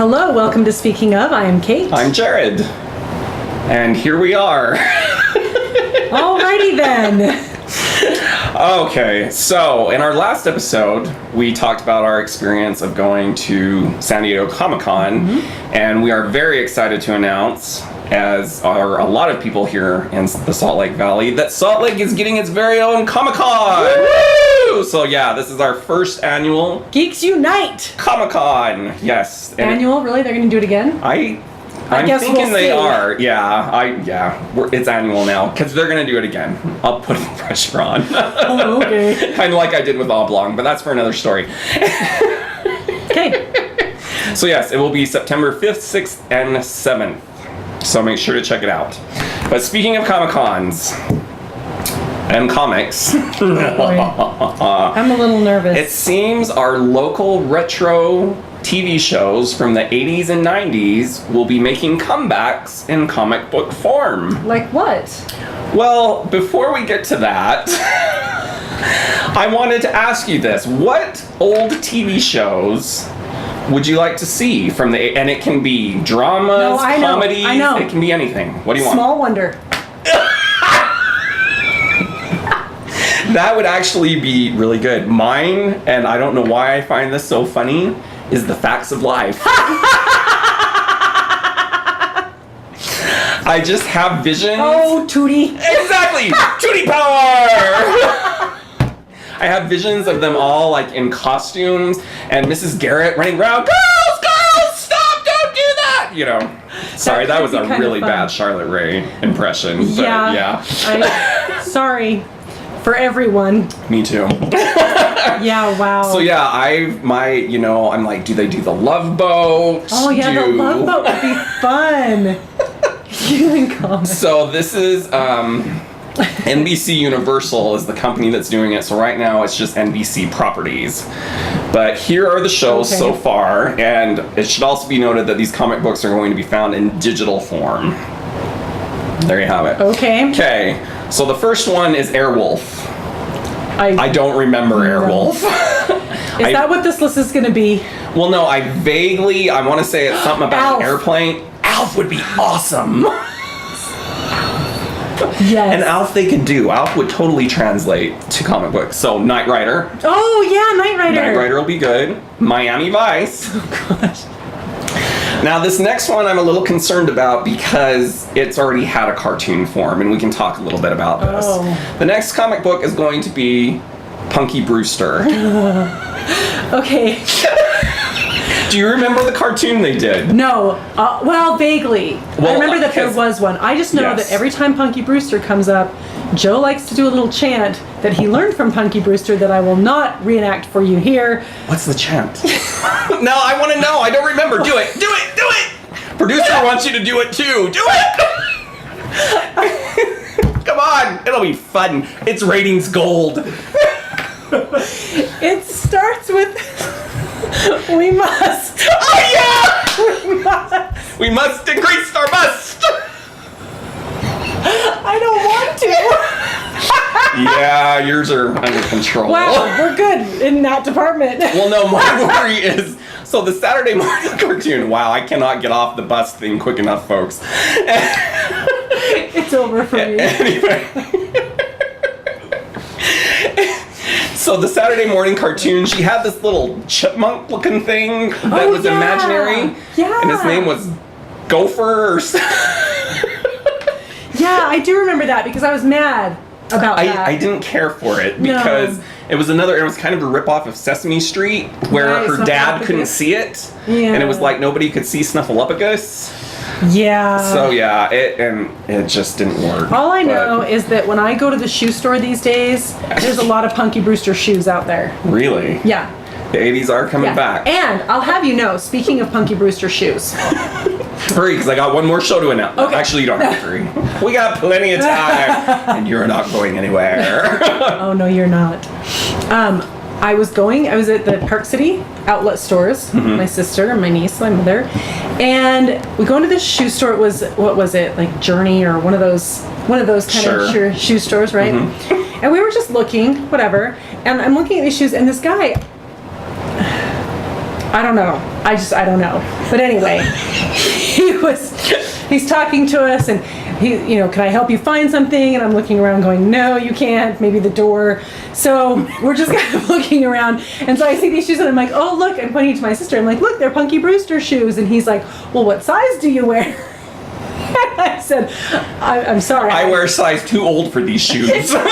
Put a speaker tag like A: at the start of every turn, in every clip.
A: Hello, welcome to Speaking Of. I am Kate.
B: I'm Jared. And here we are.
A: Alrighty then.
B: Okay, so in our last episode, we talked about our experience of going to San Diego Comic-Con, and we are very excited to announce, as are a lot of people here in the Salt Lake Valley, that Salt Lake is getting its very own Comic-Con! Woo! So yeah, this is our first annual
A: Geeks Unite!
B: Comic-Con! Yes.
A: Annual? Really? They're going to do it again?
B: I'm
A: guess
B: thinking
A: we'll
B: they
A: see.
B: are. It's annual now because they're gonna do it again. I'll put the pressure on.
A: Oh, okay.
B: Kind of like I did with Oblong, but that's for another story.
A: Okay.
B: So yes, it will be September 5th, 6th, and 7th. So make sure to check it out. But speaking of Comic-Cons and comics,
A: I'm a little nervous.
B: it seems our local retro TV shows from the 80s and 90s will be making comebacks in comic book form.
A: Like what?
B: Well, before we get to that, I wanted to ask you this. What old TV shows would you like to see from the... And it can be dramas, comedies,
A: I know.
B: It can be anything. What do you want?
A: Small Wonder.
B: That would actually be really good. Mine, and I don't know why I find this so funny, is The Facts of Life. I just have visions.
A: Oh, Tootie.
B: Exactly! Tootie power! I have visions of them all like in costumes and Mrs. Garrett running around, girls, stop, don't do that! You know. Sorry, that was a really bad Charlotte Rae impression. But yeah.
A: Sorry for everyone.
B: Me too.
A: Yeah, wow.
B: So yeah, I'm like, do they do the Love Boat?
A: Oh yeah, the Love Boat would be fun. You and comics.
B: So this is NBC Universal is the company that's doing it. So right now it's just NBC properties. But here are the shows so far, and it should also be noted that these comic books are going to be found in digital form. There you have it. Okay, so the first one is Airwolf. I don't remember Airwolf.
A: Is that what this list is going to be?
B: Well, no, I want to say it's something about an airplane. Alf would be awesome.
A: Yes.
B: And Alf they could do. Alf would totally translate to comic books. So Knight Rider.
A: Oh, yeah, Knight Rider.
B: Knight Rider will be good. Miami Vice.
A: Oh, gosh.
B: Now, this next one I'm a little concerned about because it's already had a cartoon form, and we can talk a little bit about this.
A: Oh.
B: The next comic book is going to be Punky Brewster.
A: Okay.
B: Do you remember the cartoon they did?
A: No. Well, vaguely. I remember that there was one. I just know that every time Punky Brewster comes up, Joe likes to do a little chant that he learned from Punky Brewster that I will not reenact for you here.
B: What's the chant? No, I want to know. I don't remember. Do it. Do it. Do it. Producer wants you to do it too. Do it. Come on. It'll be fun. It's ratings gold.
A: It starts with... We must.
B: Oh, yeah!
A: We must.
B: We must increase our must.
A: I don't want to.
B: Yeah, yours are under control.
A: Wow, we're good in that department.
B: Well, no, my worry is... So the Saturday morning cartoon, wow, I cannot get off the bus thing quick enough, folks.
A: It's over for me.
B: Anyway. So the Saturday morning cartoon, she had this little chipmunk-looking thing that was imaginary.
A: Yeah.
B: And his name was Gopher or something.
A: Yeah, I do remember that because I was mad about that.
B: I didn't care for it because it was kind of a ripoff of Sesame Street where her dad couldn't see it.
A: Yeah.
B: And it was like nobody could see Snuffleupagus.
A: Yeah.
B: So yeah, it just didn't work.
A: All I know is that when I go to the shoe store these days, there's a lot of Punky Brewster shoes out there.
B: Really?
A: Yeah.
B: The 80s are coming back.
A: And I'll have you know, speaking of Punky Brewster shoes.
B: Hurry, because I got one more show to announce. Okay. Actually, you don't have to hurry. We got plenty of time. And you're not going anywhere.
A: Oh, no, you're not. I was at the Park City outlet stores, my sister, my niece, my mother, and we go into this shoe store. It was, what was it, like Journey or one of those kind of shoe stores, right? And we were just looking, whatever, and I'm looking at these shoes, and this guy, I don't know. I don't know. But anyway, he's talking to us and can I help you find something? And I'm looking around going, no, you can't. Maybe the door. So we're just kind of looking around. And so I see these shoes and I'm like, oh, look, I'm pointing to my sister. I'm like, look, they're Punky Brewster shoes. And he's like, well, what size do you wear? I said, I'm sorry.
B: I wear size too old for these shoes.
A: That's pretty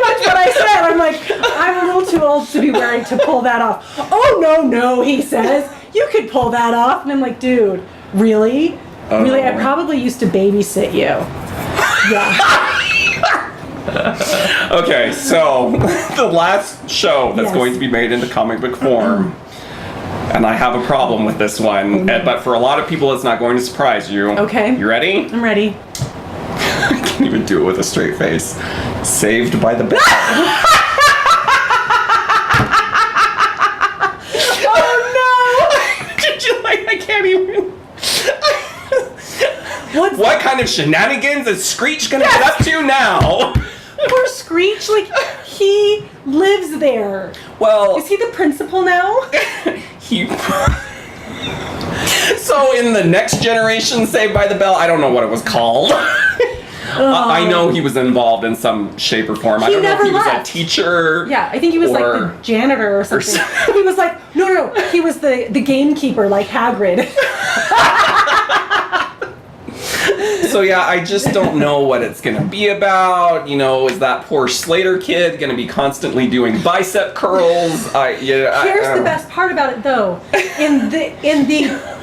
A: much what I said. I'm like, I'm a little too old to be wearing to pull that off. Oh, no, he says. You could pull that off. And I'm like, dude, really? Oh. Really? I probably used to babysit you. Yeah.
B: Okay, so the last show that's going to be made into comic book form. And I have a problem with this one, but for a lot of people, it's not going to surprise you.
A: Okay.
B: You ready?
A: I'm ready.
B: I can't even do it with a straight face. Saved by the Bell.
A: Oh no!
B: Did you I can't even. What kind of shenanigans is Screech gonna get up to now?
A: Poor Screech, he lives there.
B: Well,
A: is he the principal now?
B: So in the next generation Saved by the Bell, I don't know what it was called. I know he was involved in some shape or form. I don't know if he was a teacher.
A: Yeah, I think he was like the janitor or something. He was like, no, he was the gamekeeper like Hagrid.
B: So yeah, I just don't know what it's gonna be about. Is that poor Slater kid gonna be constantly doing bicep curls?
A: Here's the best part about it, though. In the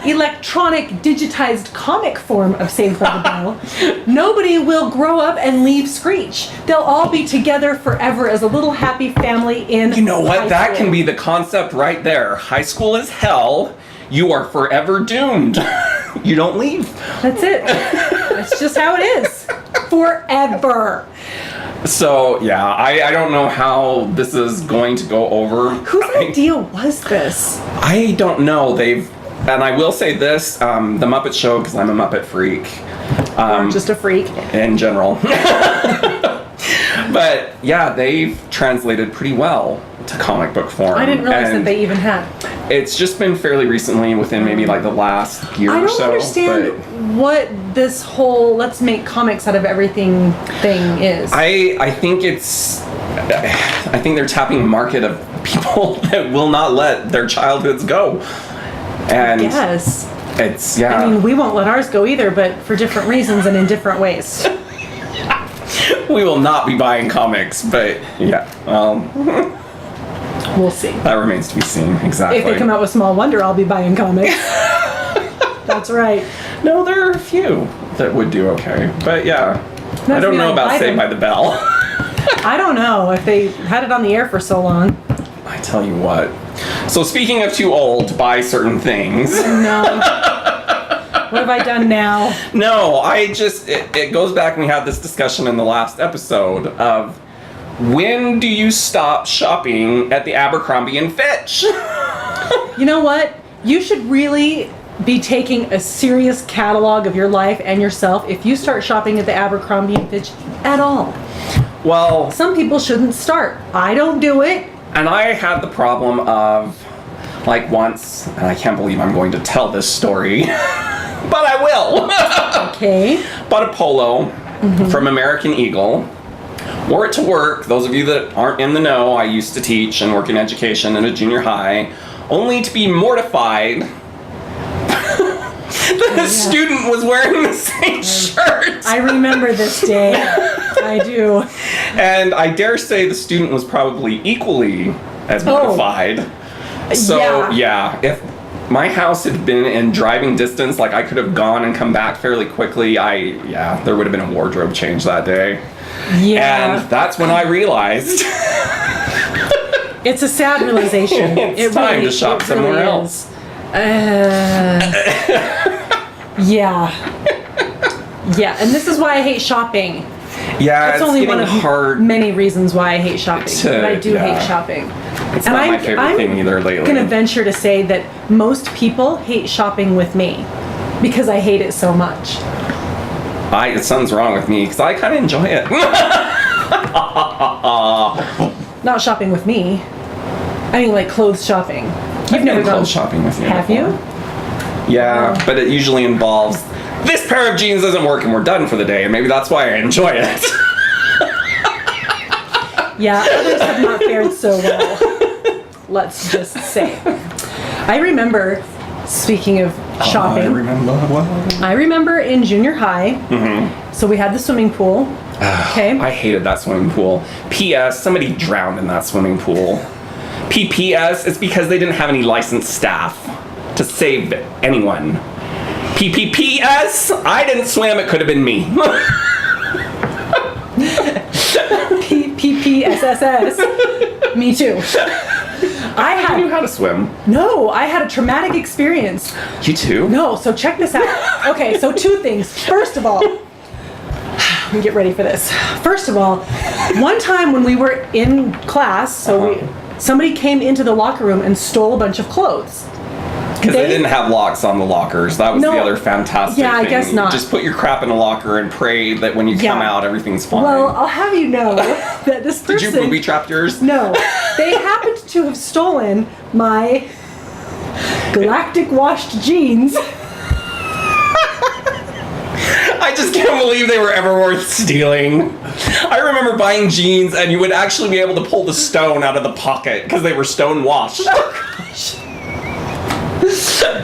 A: electronic, digitized comic form of Saved by the Bell, nobody will grow up and leave Screech. They'll all be together forever as a little happy family in.
B: You know what? That can be the concept right there. High school is hell. You are forever doomed. You don't leave.
A: That's it. That's just how it is. Forever.
B: So, yeah, I don't know how this is going to go over.
A: Whose idea was this?
B: I don't know. And I will say this, the Muppet Show, because I'm a Muppet freak.
A: Or just a freak.
B: In general. But, yeah, they've translated pretty well to comic book form.
A: I didn't realize that they even had.
B: It's just been fairly recently, within maybe the last year or so.
A: I don't understand what this whole let's make comics out of everything thing is.
B: I think they're tapping a market of people that will not let their childhoods go. And
A: yes.
B: It's, yeah.
A: I mean, we won't let ours go either, but for different reasons and in different ways.
B: We will not be buying comics, but yeah.
A: We'll see.
B: That remains to be seen, exactly.
A: If they come out with Small Wonder, I'll be buying comics. That's right.
B: No, there are a few that would do okay. But yeah, I don't know about Saved by the Bell.
A: I don't know if they had it on the air for so long.
B: I tell you what. So speaking of too old to buy certain things.
A: No. What have I done now?
B: No, it goes back, and we had this discussion in the last episode of when do you stop shopping at the Abercrombie & Fitch?
A: You know what? You should really be taking a serious catalog of your life and yourself if you start shopping at the Abercrombie & Fitch at all.
B: Well,
A: some people shouldn't start. I don't do it.
B: And I had the problem of, once, and I can't believe I'm going to tell this story, but I will.
A: Okay.
B: Bought a polo from American Eagle. Wore it to work. Those of you that aren't in the know, I used to teach and work in education in a junior high, only to be mortified that a student was wearing the same shirt.
A: I remember this day. I do.
B: And I dare say the student was probably equally as mortified. So, yeah, if my house had been in driving distance, I could have gone and come back fairly quickly, there would have been a wardrobe change that day.
A: Yeah.
B: And that's when I realized.
A: It's a sad realization.
B: It's time to shop somewhere else.
A: Yeah. Yeah, and this is why I hate shopping.
B: Yeah,
A: it's only one of many reasons why I hate shopping. But I do hate shopping.
B: It's not my favorite thing either lately.
A: I'm going to venture to say that most people hate shopping with me because I hate it so much.
B: Something's wrong with me because I kind of enjoy it.
A: Not shopping with me. I mean, clothes shopping. You've never gone
B: clothes shopping with you.
A: Have
B: before.
A: you?
B: Yeah, but it usually involves this pair of jeans doesn't work and we're done for the day, and maybe that's why I enjoy it.
A: Yeah, others have not fared so well. Let's just say. I remember, speaking of shopping, I remember in junior high, so we had the swimming pool. Okay.
B: I hated that swimming pool. P.S. Somebody drowned in that swimming pool. P.P.S. It's because they didn't have any licensed staff to save anyone. P.P.P.S. I didn't swim. It could have been me.
A: P.P.S.S.S. Me too.
B: I knew how to swim.
A: No, I had a traumatic experience.
B: You too?
A: No, so check this out. Okay, so two things. First of all, let me get ready for this. First of all, one time when we were in class, somebody came into the locker room and stole a bunch of clothes.
B: Because they didn't have locks on the lockers. That was the other fantastic thing.
A: I guess not.
B: Just put your crap in a locker and pray that when you come out, everything's fine.
A: Well, I'll have you know that this person...
B: Did you booby trap yours?
A: No. They happened to have stolen my galactic washed jeans.
B: I just can't believe they were ever worth stealing. I remember buying jeans and you would actually be able to pull the stone out of the pocket because they were stone washed.
A: Oh, gosh.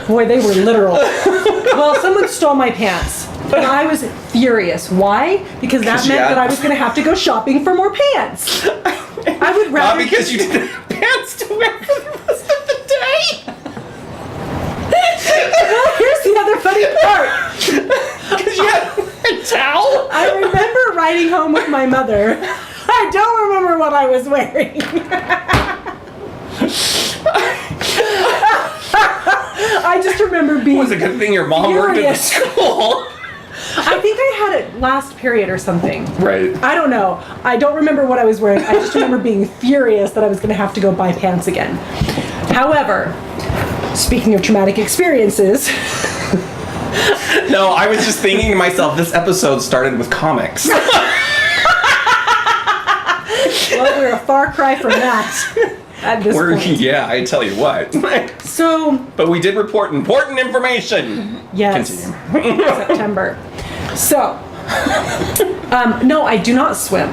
A: Boy, they were literal. Well, someone stole my pants. And I was furious. Why? Because that meant that I was going to have to go shopping for more pants. I would rather...
B: Not because you didn't have pants to wear for the rest of the day.
A: Well, here's the other funny part.
B: Because you had a towel?
A: I remember riding home with my mother. I don't remember what I was wearing. I just remember being...
B: It was a good thing your mom worked at the school.
A: I think I had it last period or something.
B: Right.
A: I don't know. I don't remember what I was wearing. I just remember being furious that I was going to have to go buy pants again. However, speaking of traumatic experiences...
B: No, I was just thinking to myself, this episode started with comics.
A: Well, we're a far cry from that. At this point.
B: Yeah, I tell you what.
A: So...
B: But we did report important information.
A: Yes.
B: Continue.
A: September. So... no, I do not swim.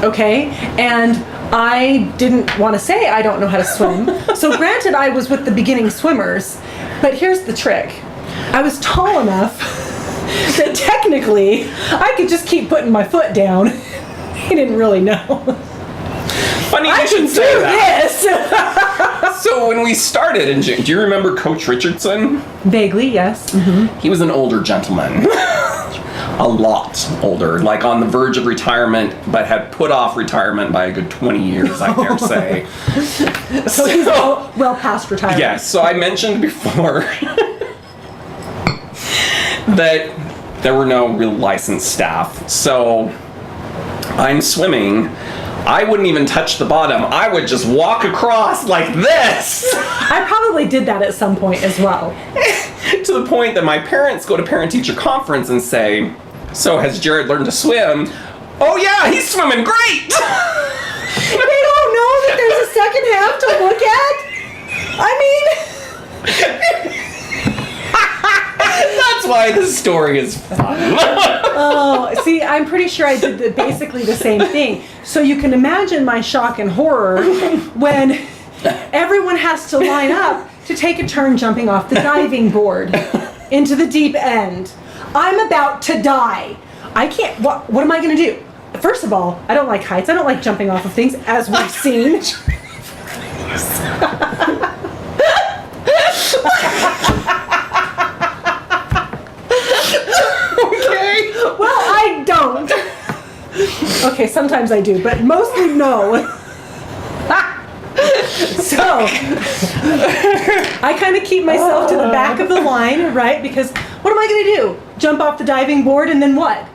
A: Okay? And I didn't want to say I don't know how to swim. So granted, I was with the beginning swimmers. But here's the trick. I was tall enough that technically I could just keep putting my foot down. He didn't really know.
B: Funny you should say that. So when we started in June, do you remember Coach Richardson?
A: Vaguely, yes. Mm-hmm.
B: He was an older gentleman. A lot older, like on the verge of retirement, but had put off retirement by a good 20 years, I dare say.
A: So he's well past retirement.
B: Yes, so I mentioned before that there were no real licensed staff. So I'm swimming. I wouldn't even touch the bottom. I would just walk across like this.
A: I probably did that at some point as well.
B: To the point that my parents go to parent-teacher conference and say, so has Jared learned to swim? Oh yeah, he's swimming great!
A: They don't know that there's a second half to look at? I mean...
B: That's why this story is fun.
A: Oh, see, I'm pretty sure I did basically the same thing. So you can imagine my shock and horror when everyone has to line up to take a turn jumping off the diving board into the deep end. I'm about to die. I can't, what am I going to do? First of all, I don't like heights. I don't like jumping off of things, as we've seen. Okay. Well, I don't. Okay, sometimes I do, but mostly no. So, I kind of keep myself to the back of the line, right? Because what am I going to do? Jump off the diving board and then what?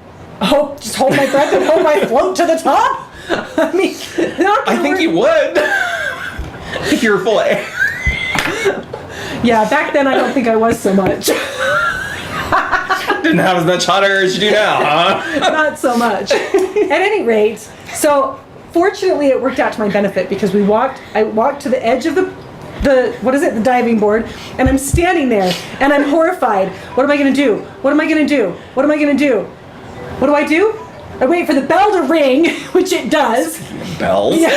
A: Just hold my breath and hope I float to the top? I mean,
B: I think you would. If you were full of air.
A: Yeah, back then I don't think I was so much.
B: Didn't have as much hot air as you do now, huh?
A: Not so much. At any rate, so fortunately it worked out to my benefit because I walked to the edge of the the diving board, and I'm standing there, and I'm horrified. What am I gonna do? What am I gonna do? What am I gonna do? What do I do? I wait for the bell to ring, which it does.
B: Bells?
A: Yeah.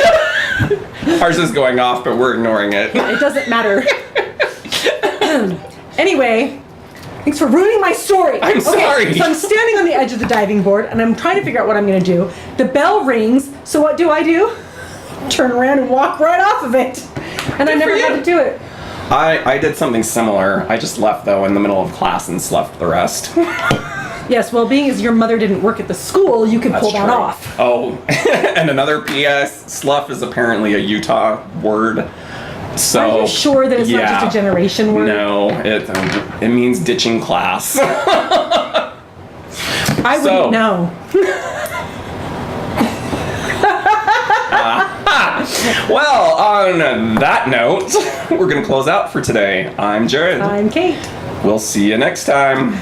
B: Ours is going off, but we're ignoring it.
A: It doesn't matter. Anyway, thanks for ruining my story.
B: I'm sorry.
A: So I'm standing on the edge of the diving board, and I'm trying to figure out what I'm gonna do. The bell rings, so what do? Turn around and walk right off of it. And I never had to do it.
B: I did something similar. I just left, though, in the middle of class and slept the rest.
A: Yes, well, being as your mother didn't work at the school, you could pull that off.
B: Oh, and another PS, slough is apparently a Utah word. So,
A: are you sure that it's not just a generation word?
B: No, it means ditching class.
A: I wouldn't know.
B: Well, on that note, we're going to close out for today. I'm Jared.
A: I'm Kate.
B: We'll see you next time.